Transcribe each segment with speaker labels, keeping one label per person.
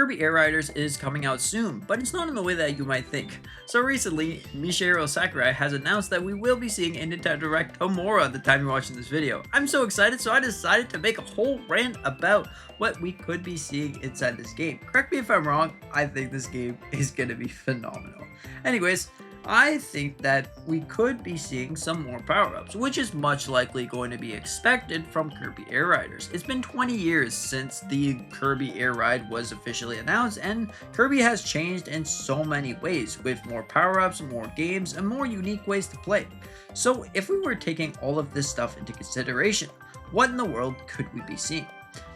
Speaker 1: Kirby Air Riders is coming out soon, but it's not in the way that you might think. So recently, Michiru Sakurai has announced that we will be seeing a Nintendo Direct tomorrow at the time you're watching this video. I'm so excited, so I decided to make a whole rant about what we could be seeing inside this game. Correct me if I'm wrong, I think this game is going to be phenomenal. Anyways, I think that we could be seeing some more power-ups, which is much likely going to be expected from Kirby Air Riders. It's been 20 years since the Kirby Air Ride was officially announced, and Kirby has changed in so many ways, with more power-ups, more games, and more unique ways to play. So if we were taking all of this stuff into consideration, what in the world could we be seeing?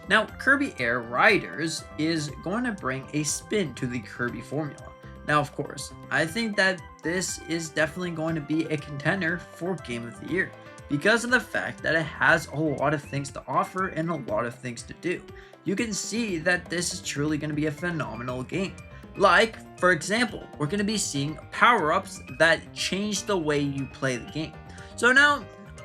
Speaker 1: Now, Kirby Air Riders is going to bring a spin to the Kirby formula. Now, of course, I think that this is definitely going to be a contender for Game of the Year because of the fact that it has a lot of things to offer and a lot of things to do. You can see that this is truly going to be a phenomenal game. Like, for example, we're going to be seeing power-ups that change the way you play the game. So now,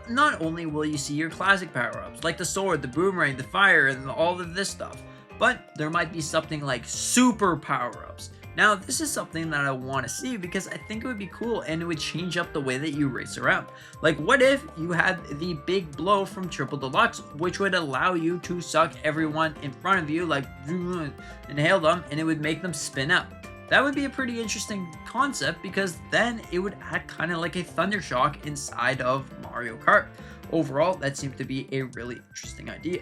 Speaker 1: not only will you see your classic power-ups, like the sword, the boomerang, the fire, and all of this stuff, but there might be something like super power-ups. Now, this is something that I want to see because I think it would be cool and it would change up the way that you race around. Like, what if you had the big blow from Triple Deluxe, which would allow you to suck everyone in front of you, like, inhale them, and it would make them spin out. That would be a pretty interesting concept because then it would act kind of like a Thunder Shock inside of Mario Kart. Overall, that seemed to be a really interesting idea.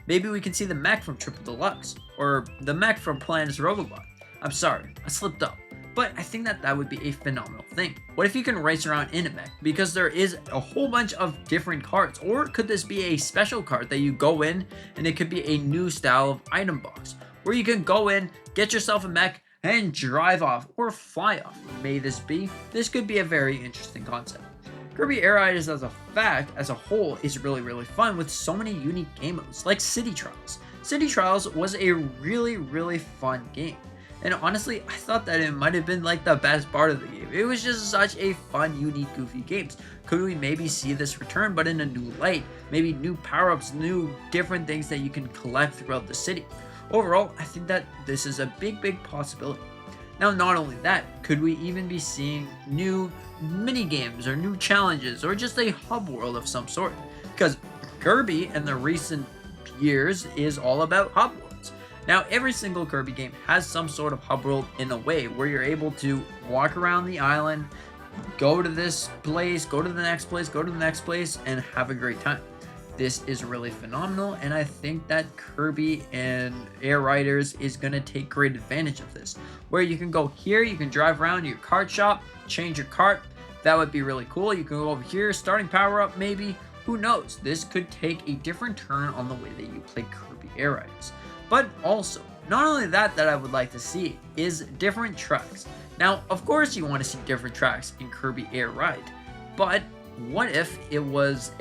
Speaker 1: Maybe we can see the mech from Triple Deluxe, or the mech from Planet's Robobot. I'm sorry, I slipped up, but I think that that would be a phenomenal thing. What if you can race around in a mech? Because there is a whole bunch of different carts, or could this be a special cart that you go in and it could be a new style of item box, where you can go in, get yourself a mech, and drive off or fly off. May this be? This could be a very interesting concept. Kirby Air Riders as a whole is really fun with so many unique game modes, like City Trials. City Trials was a really fun game. And honestly, I thought that it might have been like the best part of the game. It was just such a fun, unique, goofy games. Could we maybe see this return, but in a new light? Maybe new power-ups, new different things that you can collect throughout the city. Overall, I think that this is a big possibility. Now, not only that, could we even be seeing new mini games or new challenges or just a hub world of some sort? Because Kirby in the recent years is all about hub worlds. Now, every single Kirby game has some sort of hub world in a way where you're able to walk around the island, go to this place, go to the next place, go to the next place, and have a great time. This is really phenomenal, and I think that Kirby and Air Riders is going to take great advantage of this. Where you can go here, you can drive around to your kart shop, change your kart. That would be really cool. You can go over here, starting power up maybe. Who knows? This could take a different turn on the way that you play Kirby Air Riders. But also, not only that I would like to see is different tracks. Now, of course you want to see different tracks in Kirby Air Ride, but what if there was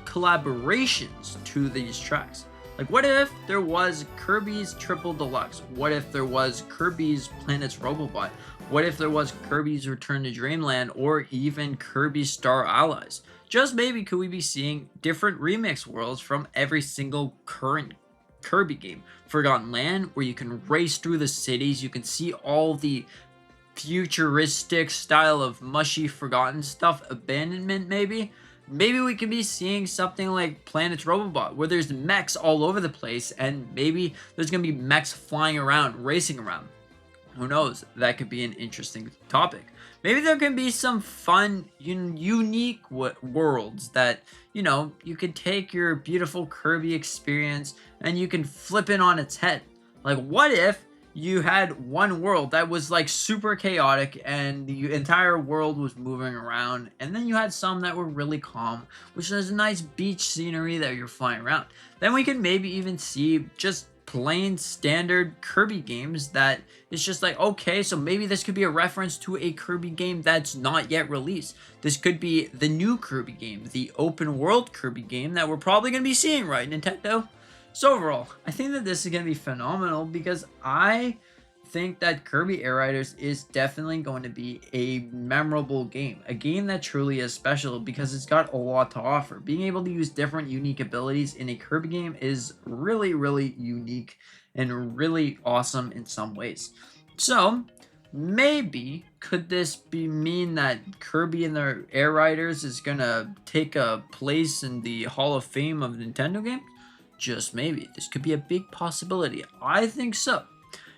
Speaker 1: collaborations to these tracks? Like, what if there was Kirby's Triple Deluxe? What if there was Kirby's Planet's Robobot? What if there was Kirby's Return to Dreamland, or even Kirby's Star Allies? Just maybe could we be seeing different remix worlds from every single current Kirby game? Forgotten Land, where you can race through the cities, you can see all the futuristic style of mushy forgotten stuff, abandonment maybe? Maybe we could be seeing something like Planet's Robobot, where there's mechs all over the place, and maybe there's going to be mechs flying around, racing around. Who knows? That could be an interesting topic. Maybe there can be some fun, unique worlds that, you know, you could take your beautiful Kirby experience and you can flip it on its head. Like, what if you had one world that was like super chaotic and the entire world was moving around, and then you had some that were really calm, which is a nice beach scenery that you're flying around? Then we can maybe even see just plain standard Kirby games that it's just like, okay, so maybe this could be a reference to a Kirby game that's not yet released. This could be the new Kirby game, the open world Kirby game that we're probably going to be seeing, right, Nintendo? So overall, I think that this is going to be phenomenal because I think that Kirby Air Riders is definitely going to be a memorable game. A game that truly is special because it's got a lot to offer. Being able to use different unique abilities in a Kirby game is really, really unique and really awesome in some ways. So, maybe could this be mean that Kirby and the Air Riders is gonna take a place in the Hall of Fame of Nintendo games? Just maybe. This could be a big possibility. I think so.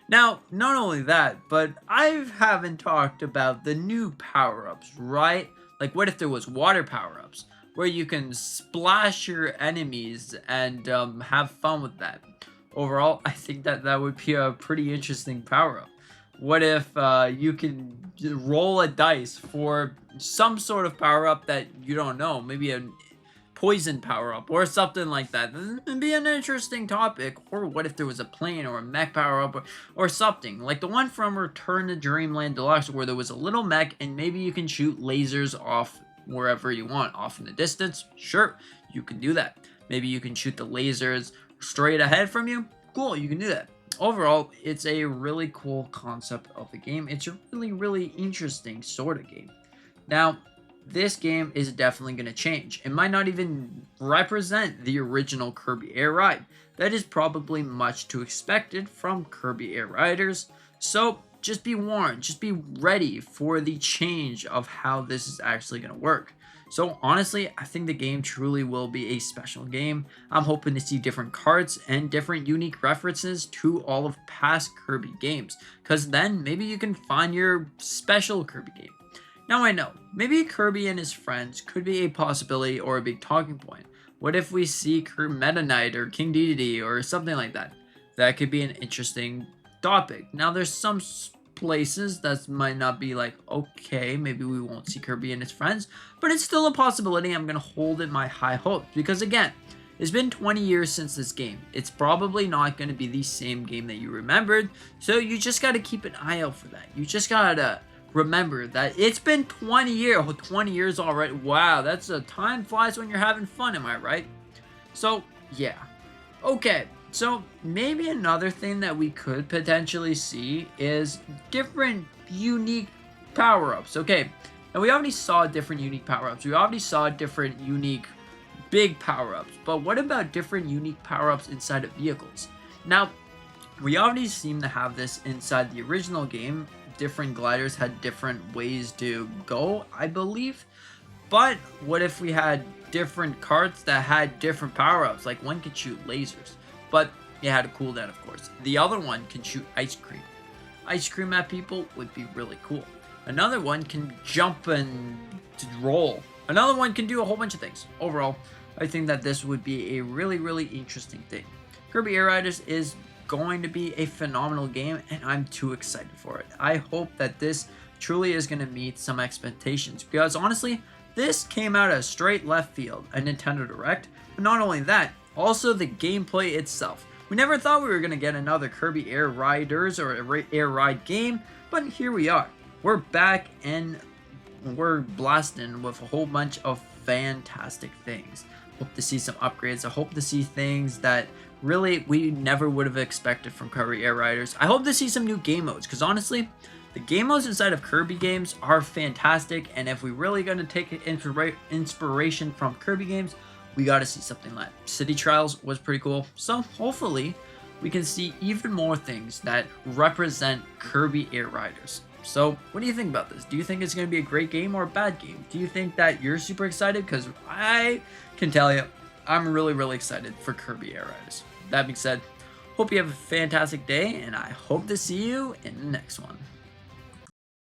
Speaker 1: Now, not only that, but I haven't talked about the new power-ups, right? Like, what if there was water power-ups, where you can splash your enemies and have fun with that? Overall, I think that that would be a pretty interesting power-up. What if you can roll a dice for some sort of power-up that you don't know, maybe a poison power-up or something like that? It'd be an interesting topic. Or what if there was a plane or a mech power-up or something like the one from Return to Dreamland Deluxe, where there was a little mech and maybe you can shoot lasers off wherever you want, off in the distance. Sure, you can do that. Maybe you can shoot the lasers straight ahead from you. Cool, you can do that. Overall, it's a really cool concept of a game. It's a really, really interesting sort of game. Now, this game is definitely going to change. It might not even represent the original Kirby Air Ride. That is probably much too expected from Kirby Air Riders. So just be warned, just be ready for the change of how this is actually going to work. So honestly, I think the game truly will be a special game. I'm hoping to see different cards and different unique references to all of past Kirby games, because then maybe you can find your special Kirby game. Now I know, maybe Kirby and his friends could be a possibility or a big talking point. What if we see Meta Knight or King Dedede or something like that? That could be an interesting topic. Now there's some places that might not be like, okay, maybe we won't see Kirby and his friends, but it's still a possibility. I'm going to hold it my high hopes because again, it's been 20 years since this game. It's probably not going to be the same game that you remembered, so you just got to keep an eye out for that. You just got to remember that it's been 20 years already. Wow, that's a time flies when you're having fun, am I right? So, yeah. Okay, so maybe another thing that we could potentially see is different unique power-ups. Okay, and we already saw different unique power-ups. We already saw different unique big power-ups. But what about different unique power-ups inside of vehicles? Now, we already seem to have this inside the original game. Different gliders had different ways to go, I believe. But what if we had different carts that had different power-ups? Like one could shoot lasers, but it had a cooldown, of course. The other one can shoot ice cream. Ice cream at people would be really cool. Another one can jump and roll. Another one can do a whole bunch of things. Overall, I think that this would be a really, really interesting thing. Kirby Air Riders is going to be a phenomenal game, and I'm too excited for it. I hope that this truly is going to meet some expectations, because honestly, this came out of straight left field, a Nintendo Direct. But not only that, also the gameplay itself. We never thought we were going to get another Kirby Air Riders or Air Ride game, but here we are. We're back and we're blasting with a whole bunch of fantastic things. Hope to see some upgrades. I hope to see things that really we never would have expected from Kirby Air Riders. I hope to see some new game modes, because honestly, the game modes inside of Kirby games are fantastic, and if we're really going to take inspiration from Kirby games, we got to see something like City Trials was pretty cool. So hopefully we can see even more things that represent Kirby Air Riders. So what do you think about this? Do you think it's going to be a great game or a bad game? Do you think that you're super excited? Because I can tell you, I'm really, really excited for Kirby Air Riders. That being said, hope you have a fantastic day, and I hope to see you in the next one.